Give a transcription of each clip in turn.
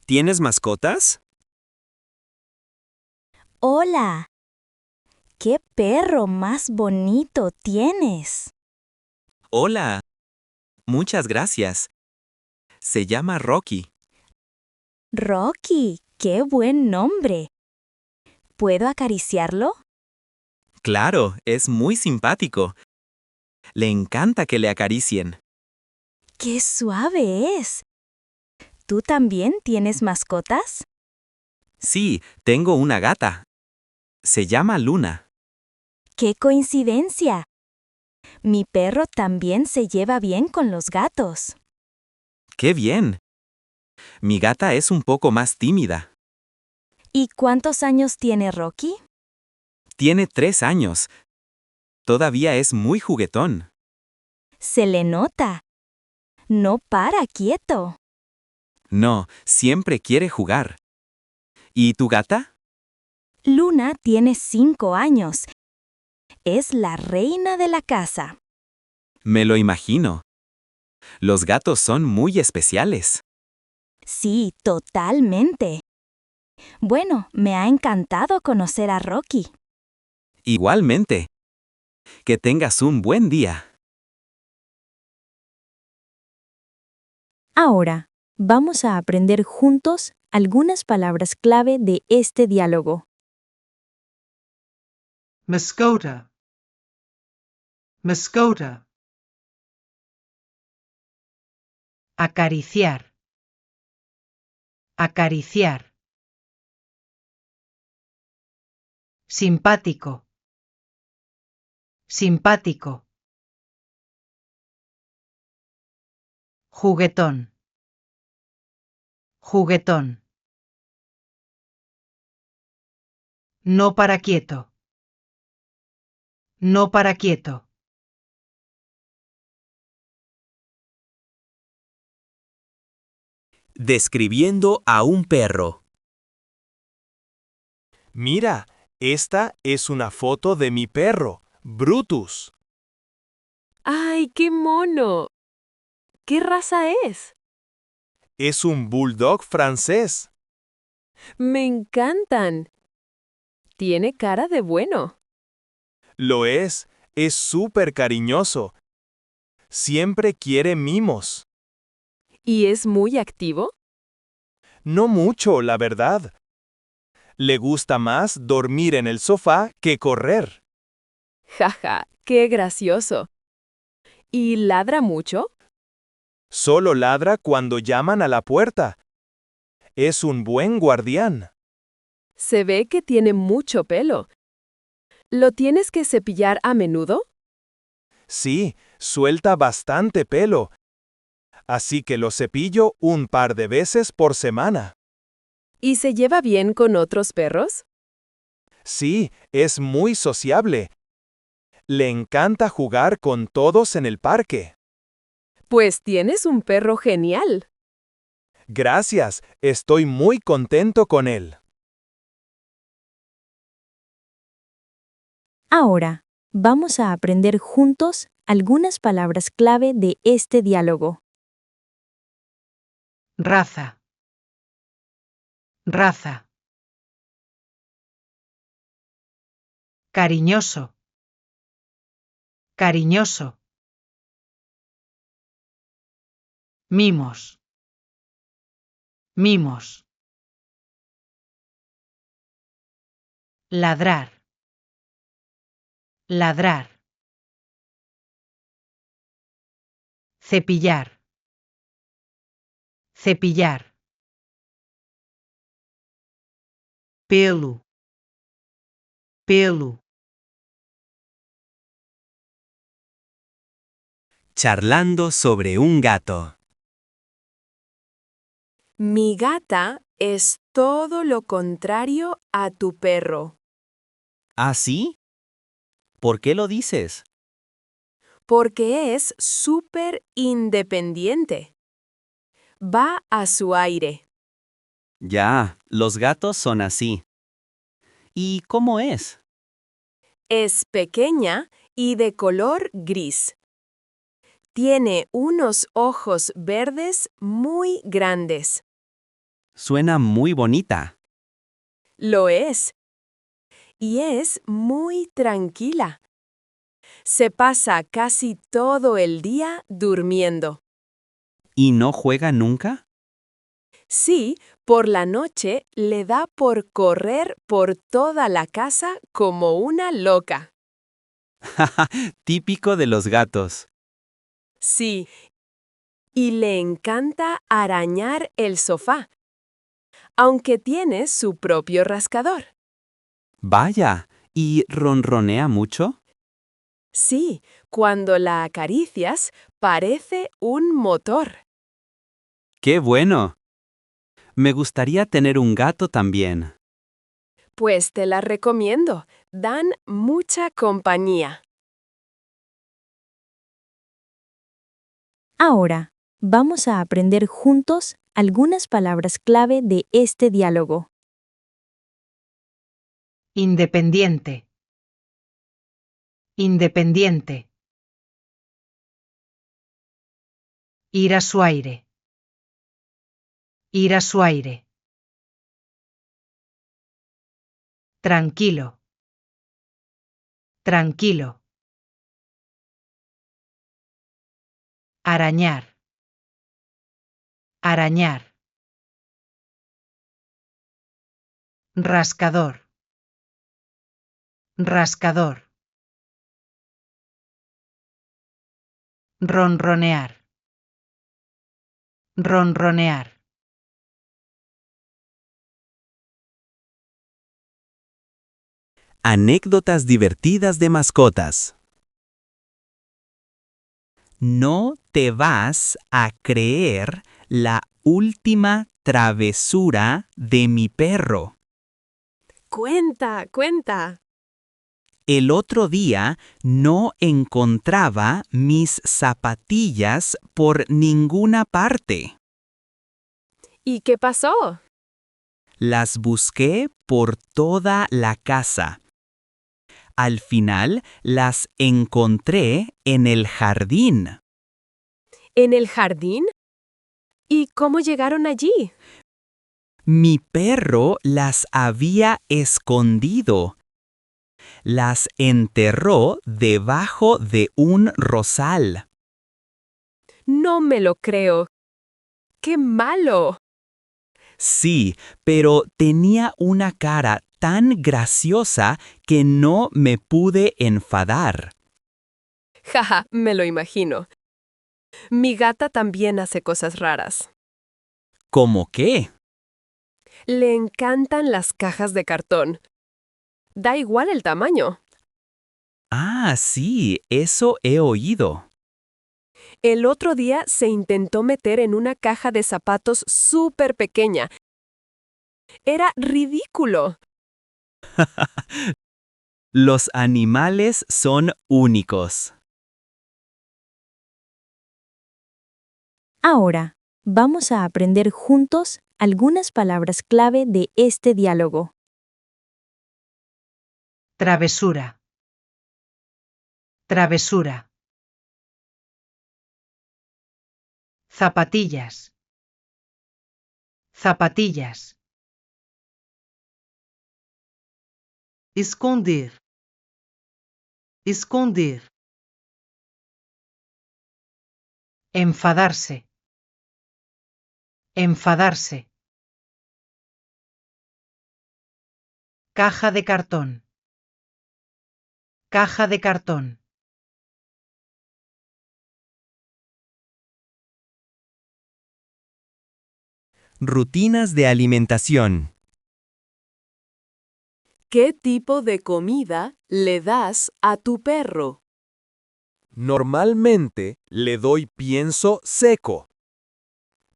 ¿Tienes mascotas? Hola, ¿qué perro más bonito tienes? Hola. Muchas gracias. Se llama Rocky. Rocky, qué buen nombre. ¿Puedo acariciarlo? Claro, es muy simpático. Le encanta que le acaricien. ¡Qué suave es! ¿Tú también tienes mascotas? Sí, tengo una gata. Se llama Luna. ¡Qué coincidencia! Mi perro también se lleva bien con los gatos. ¡Qué bien! Mi gata es un poco más tímida. ¿Y cuántos años tiene Rocky? Tiene 3 años. Todavía es muy juguetón. Se le nota. No para quieto. No, siempre quiere jugar. ¿Y tu gata? Luna tiene 5 años. Es la reina de la casa. Me lo imagino. Los gatos son muy especiales. Sí, totalmente. Bueno, me ha encantado conocer a Rocky. Igualmente. Que tengas un buen día. Ahora, vamos a aprender juntos algunas palabras clave de este diálogo. Mascota. Mascota. Acariciar. Acariciar. Simpático. Simpático. Juguetón. Juguetón. No para quieto. No para quieto. Describiendo a un perro. Mira, esta es una foto de mi perro, Brutus. ¡Ay, qué mono! ¿Qué raza es? Es un bulldog francés. Me encantan. Tiene cara de bueno. Lo es súper cariñoso. Siempre quiere mimos. ¿Y es muy activo? No mucho, la verdad. Le gusta más dormir en el sofá que correr. Jaja, qué gracioso. ¿Y ladra mucho? Solo ladra cuando llaman a la puerta. Es un buen guardián. Se ve que tiene mucho pelo. ¿Lo tienes que cepillar a menudo? Sí, suelta bastante pelo. Así que lo cepillo un par de veces por semana. ¿Y se lleva bien con otros perros? Sí, es muy sociable. Le encanta jugar con todos en el parque. Pues tienes un perro genial. Gracias, estoy muy contento con él. Ahora, vamos a aprender juntos algunas palabras clave de este diálogo. Raza. Raza. Cariñoso. Cariñoso. Mimos. Mimos. Ladrar. Ladrar. Cepillar. Cepillar. Pelo. Pelo. Charlando sobre un gato. Mi gata es todo lo contrario a tu perro, ¿Ah, sí? ¿Por qué lo dices? porque es súper independiente. Va a su aire. Ya, los gatos son así. ¿Y cómo es? Es pequeña y de color gris. Tiene unos ojos verdes muy grandes. Suena muy bonita. Lo es. Y es muy tranquila. Se pasa casi todo el día durmiendo. ¿Y no juega nunca? Sí, por la noche le da por correr por toda la casa como una loca. Típico de los gatos. Sí, y le encanta arañar el sofá, aunque tiene su propio rascador. Vaya, ¿y ronronea mucho? Sí, cuando la acaricias, parece un motor. ¡Qué bueno! Me gustaría tener un gato también. Pues te la recomiendo. Dan mucha compañía. Ahora, vamos a aprender juntos algunas palabras clave de este diálogo. Independiente. Independiente. Ir a su aire. Ir a su aire. Tranquilo. Tranquilo. Arañar. Arañar. Rascador. Rascador. Ronronear. Ronronear. Anécdotas divertidas de mascotas. No te vas a creer la última travesura de mi perro. Cuenta, cuenta. El otro día no encontraba mis zapatillas por ninguna parte. ¿Y qué pasó? Las busqué por toda la casa. Al final las encontré en el jardín. ¿En el jardín? ¿Y cómo llegaron allí? Mi perro las había escondido. Las enterró debajo de un rosal. No me lo creo. ¡Qué malo! Sí, pero tenía una cara tan graciosa que no me pude enfadar. Jaja, me lo imagino. Mi gata también hace cosas raras. ¿Cómo qué? Le encantan las cajas de cartón. Da igual el tamaño. Ah, sí, eso he oído. El otro día se intentó meter en una caja de zapatos súper pequeña. Era ridículo. Los animales son únicos. Ahora, vamos a aprender juntos algunas palabras clave de este diálogo. Travesura. Travesura. Zapatillas. Zapatillas. Esconder. Esconder. Enfadarse. Enfadarse. Caja de cartón. Caja de cartón. Rutinas de alimentación. ¿Qué tipo de comida le das a tu perro? Normalmente le doy pienso seco.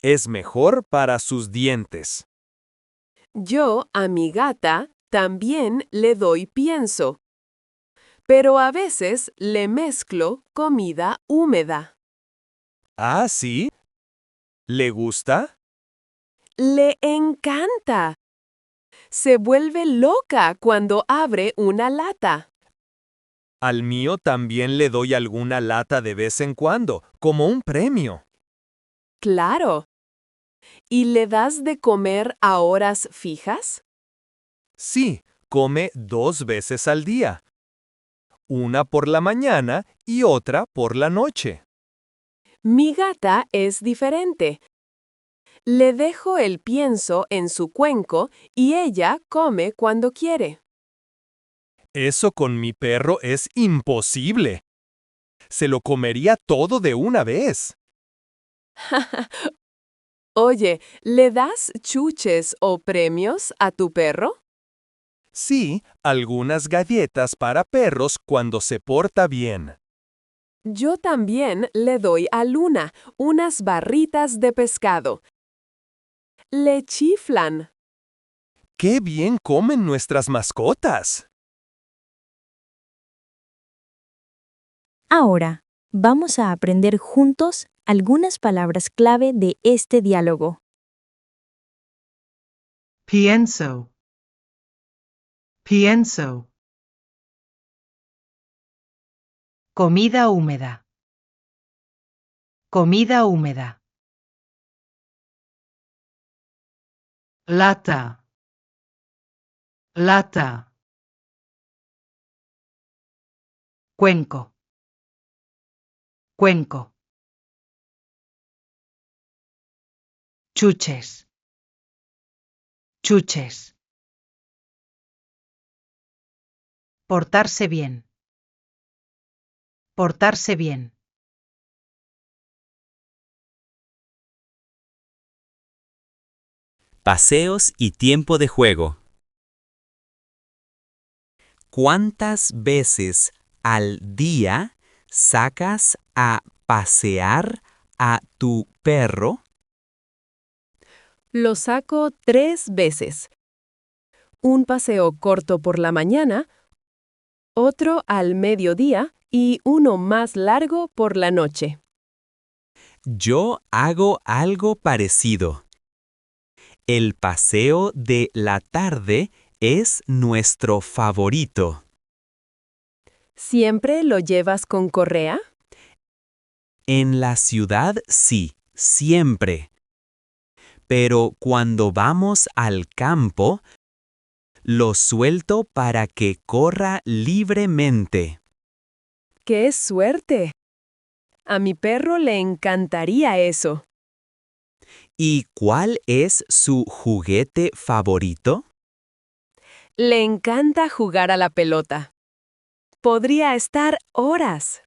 Es mejor para sus dientes. Yo a mi gata también le doy pienso. Pero a veces le mezclo comida húmeda. ¿Ah, sí? ¿Le gusta? Le encanta. Se vuelve loca cuando abre una lata. Al mío también le doy alguna lata de vez en cuando, como un premio. Claro. ¿Y le das de comer a horas fijas? Sí, come 2 veces al día. Una por la mañana y otra por la noche. Mi gata es diferente. Le dejo el pienso en su cuenco y ella come cuando quiere. Eso con mi perro es imposible. Se lo comería todo de una vez. Oye, ¿le das chuches o premios a tu perro? Sí, algunas galletas para perros cuando se porta bien. Yo también le doy a Luna unas barritas de pescado. Le chiflan. ¡Qué bien comen nuestras mascotas! Ahora, vamos a aprender juntos algunas palabras clave de este diálogo. Pienso. Pienso. Comida húmeda. Comida húmeda. Lata. Lata. Cuenco. Cuenco. Chuches. Chuches. Portarse bien. Portarse bien. Paseos y tiempo de juego. ¿Cuántas veces al día sacas a pasear a tu perro? Lo saco 3 veces. Un paseo corto por la mañana, otro al mediodía y uno más largo por la noche. Yo hago algo parecido. El paseo de la tarde es nuestro favorito. ¿Siempre lo llevas con correa? En la ciudad sí, siempre. Pero cuando vamos al campo, lo suelto para que corra libremente. ¡Qué suerte! A mi perro le encantaría eso. ¿Y cuál es su juguete favorito? Le encanta jugar a la pelota. Podría estar horas.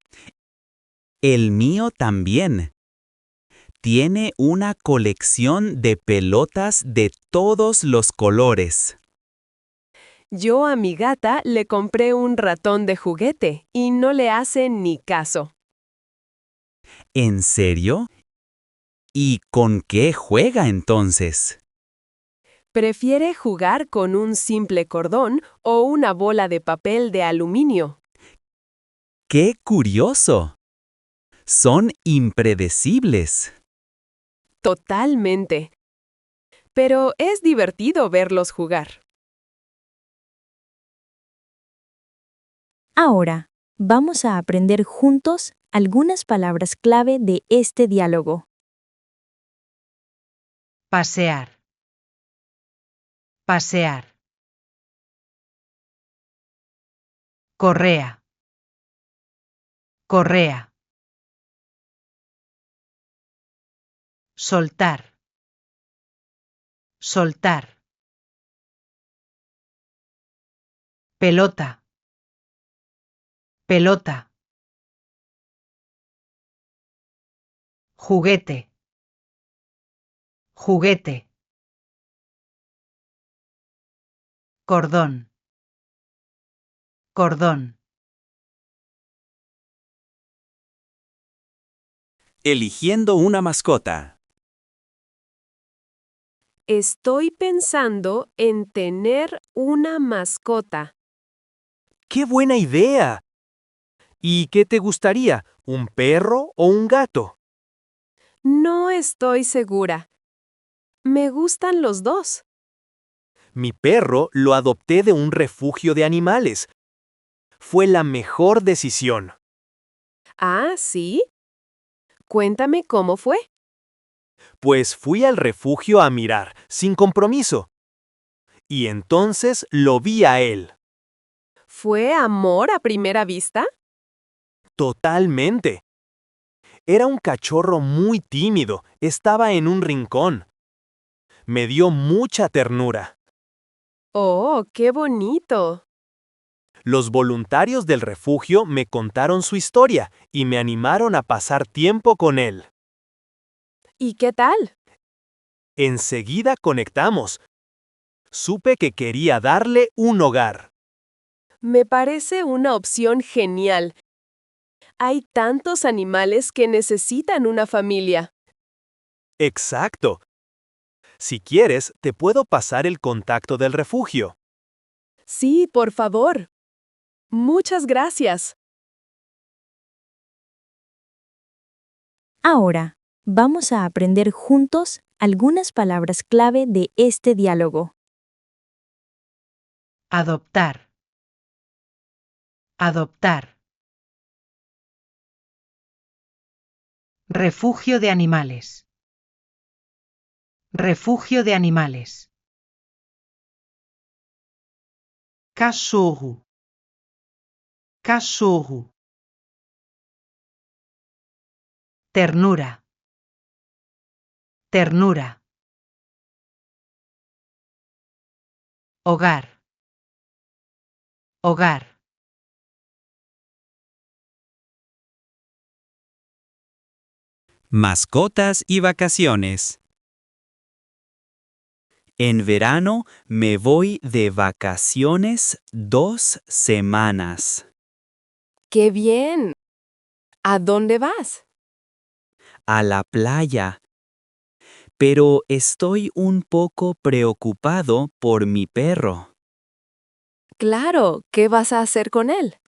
El mío también. Tiene una colección de pelotas de todos los colores. Yo a mi gata le compré un ratón de juguete y no le hace ni caso. ¿En serio? ¿Y con qué juega entonces? Prefiere jugar con un simple cordón o una bola de papel de aluminio. ¡Qué curioso! Son impredecibles. Totalmente. Pero es divertido verlos jugar. Ahora, vamos a aprender juntos algunas palabras clave de este diálogo. Pasear. Pasear. Correa. Correa. Soltar. Soltar. Pelota. Pelota. Juguete. Juguete. Cordón. Cordón. Eligiendo una mascota. Estoy pensando en tener una mascota. ¡Qué buena idea! ¿Y qué te gustaría? ¿Un perro o un gato? No estoy segura. Me gustan los dos. Mi perro lo adopté de un refugio de animales. Fue la mejor decisión. Ah, ¿sí? Cuéntame cómo fue. Pues fui al refugio a mirar, sin compromiso. Y entonces lo vi a él. ¿Fue amor a primera vista? Totalmente. Era un cachorro muy tímido, estaba en un rincón. Me dio mucha ternura. ¡Oh, qué bonito! Los voluntarios del refugio me contaron su historia y me animaron a pasar tiempo con él. ¿Y qué tal? Enseguida conectamos. Supe que quería darle un hogar. Me parece una opción genial. Hay tantos animales que necesitan una familia. Exacto. Si quieres, te puedo pasar el contacto del refugio. Sí, por favor. Muchas gracias. Ahora, vamos a aprender juntos algunas palabras clave de este diálogo. Adoptar. Adoptar. Refugio de animales. Refugio de animales. Cachorro. Cachorro. Ternura. Ternura. Hogar. Hogar. Mascotas y vacaciones. En verano me voy de vacaciones 2 semanas. ¡Qué bien! ¿A dónde vas? A la playa. Pero estoy un poco preocupado por mi perro. Claro, ¿qué vas a hacer con él?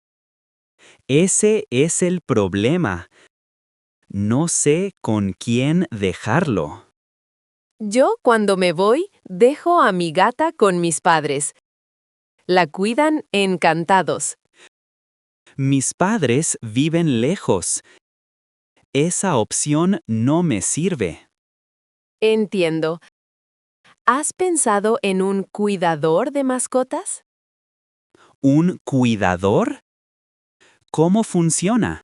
Ese es el problema. No sé con quién dejarlo. Yo, cuando me voy, dejo a mi gata con mis padres. La cuidan encantados. Mis padres viven lejos. Esa opción no me sirve. Entiendo. ¿Has pensado en un cuidador de mascotas? ¿Un cuidador? ¿Cómo funciona?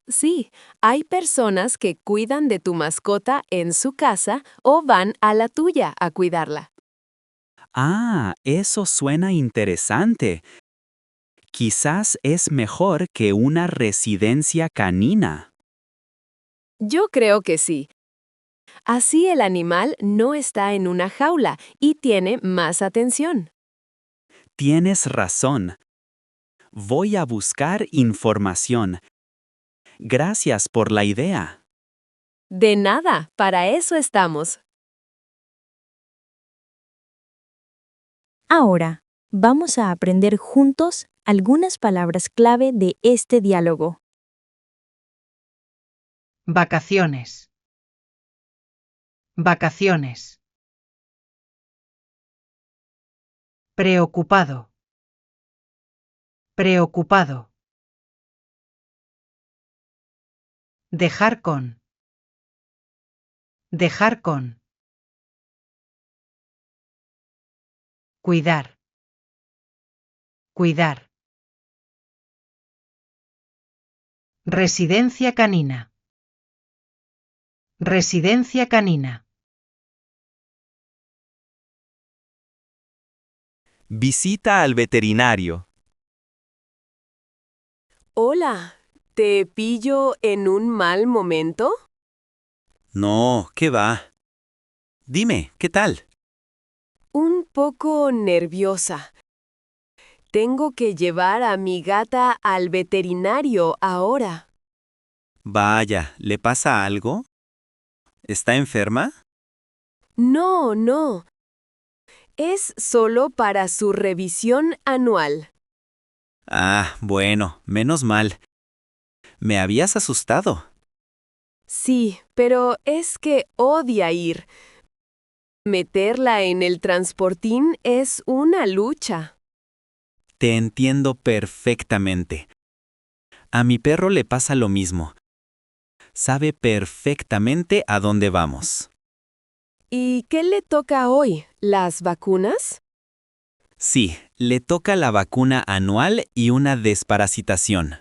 Sí, hay personas que cuidan de tu mascota en su casa o van a la tuya a cuidarla. Ah, eso suena interesante. Quizás es mejor que una residencia canina. Yo creo que sí. Así el animal no está en una jaula y tiene más atención. Tienes razón. Voy a buscar información. Gracias por la idea. De nada, para eso estamos. Ahora, vamos a aprender juntos algunas palabras clave de este diálogo. Vacaciones. Vacaciones. Preocupado. Preocupado. Dejar con. Dejar con. Cuidar. Cuidar. Residencia canina. Residencia canina. Visita al veterinario. Hola, ¿te pillo en un mal momento? No, ¿qué va? Dime, ¿qué tal? Un poco nerviosa. Tengo que llevar a mi gata al veterinario ahora. Vaya, ¿le pasa algo? ¿Está enferma? No, no. Es solo para su revisión anual. Ah, bueno, menos mal. Me habías asustado. Sí, pero es que odia ir. Meterla en el transportín es una lucha. Te entiendo perfectamente. A mi perro le pasa lo mismo. Sabe perfectamente a dónde vamos. ¿Y qué le toca hoy? ¿Las vacunas? Sí, le toca la vacuna anual y una desparasitación.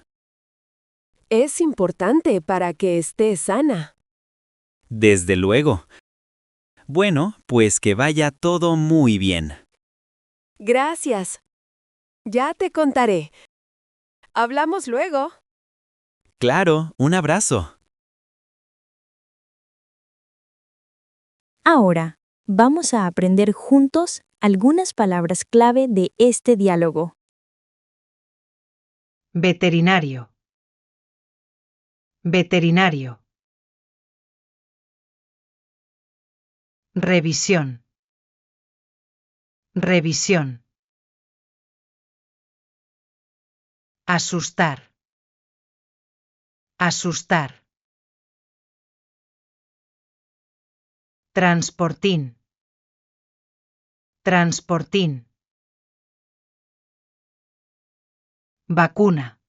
Es importante para que esté sana. Desde luego. Bueno, pues que vaya todo muy bien. Gracias. Ya te contaré. Hablamos luego. Claro, un abrazo. Ahora, vamos a aprender juntos algunas palabras clave de este diálogo. Veterinario. Veterinario. Revisión. Revisión. Asustar. Asustar. Transportín. Transportín. Vacuna.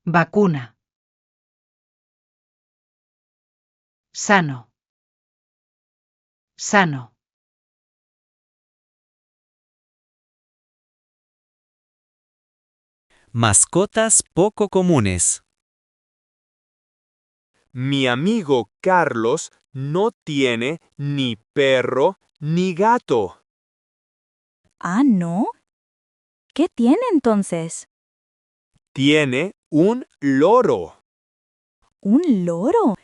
Vacuna. Sano. Sano. Mascotas poco comunes. Mi amigo Carlos no tiene ni perro ni gato. Ah, ¿no? ¿Qué tiene entonces? Tiene un loro. ¿Un loro?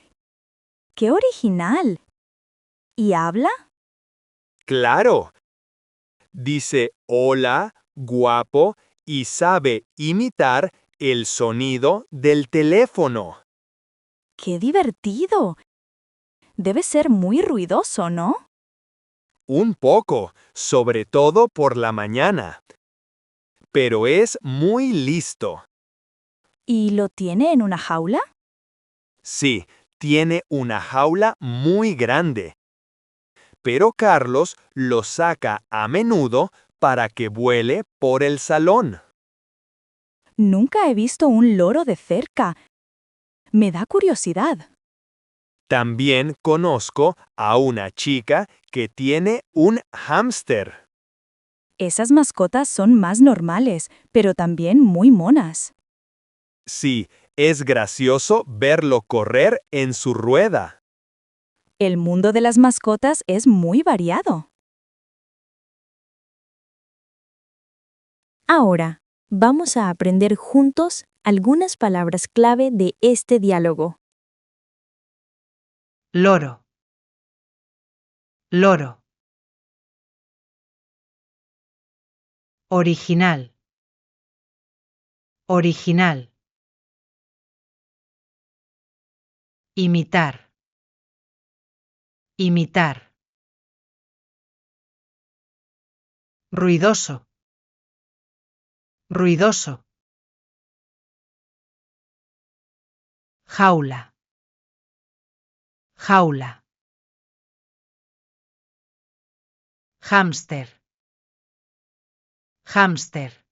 ¡Qué original! ¿Y habla? Claro. Dice hola, guapo, y sabe imitar el sonido del teléfono. ¡Qué divertido! Debe ser muy ruidoso, ¿no? Un poco, sobre todo por la mañana. Pero es muy listo. ¿Y lo tiene en una jaula? Sí, tiene una jaula muy grande. Pero Carlos lo saca a menudo para que vuele por el salón. Nunca he visto un loro de cerca. Me da curiosidad. También conozco a una chica que tiene un hámster. Esas mascotas son más normales, pero también muy monas. Sí, es gracioso verlo correr en su rueda. El mundo de las mascotas es muy variado. Ahora, vamos a aprender juntos algunas palabras clave de este diálogo. Loro. Loro. Original. Original. Imitar. Imitar. Ruidoso. Ruidoso. Jaula. Jaula. Hámster. Hámster.